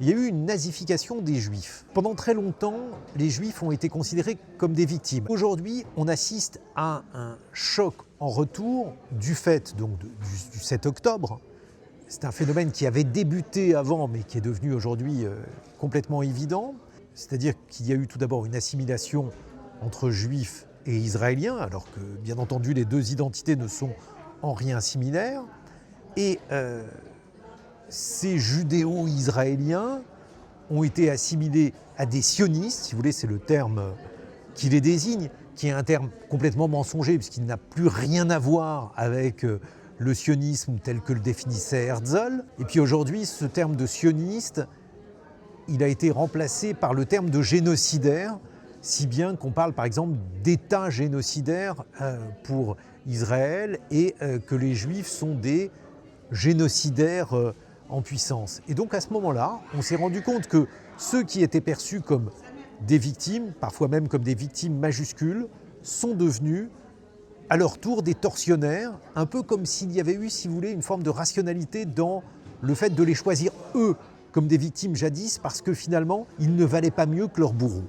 il y a eu une nazification des Juifs. Pendant très longtemps, les Juifs ont été considérés comme des victimes. Aujourd'hui, on assiste à un choc en retour du fait donc, du 7 octobre. C'est un phénomène qui avait débuté avant, mais qui est devenu aujourd'hui complètement évident. C'est-à-dire qu'il y a eu tout d'abord une assimilation entre Juifs et Israéliens, alors que, bien entendu, les deux identités ne sont en rien similaires. Et ces judéo-israéliens ont été assimilés à des sionistes, si vous voulez, c'est le terme qui les désigne, qui est un terme complètement mensonger, puisqu'il n'a plus rien à voir avec le sionisme tel que le définissait Herzl. Et puis aujourd'hui, ce terme de sioniste, il a été remplacé par le terme de génocidaire, si bien qu'on parle par exemple d'État génocidaire pour Israël et que les Juifs sont des génocidaires en puissance. Et donc à ce moment-là, on s'est rendu compte que ceux qui étaient perçus comme des victimes, parfois même comme des victimes majuscules, sont devenus à leur tour des tortionnaires, un peu comme s'il y avait eu, si vous voulez, une forme de rationalité dans le fait de les choisir eux comme des victimes jadis, parce que finalement, ils ne valaient pas mieux que leurs bourreaux.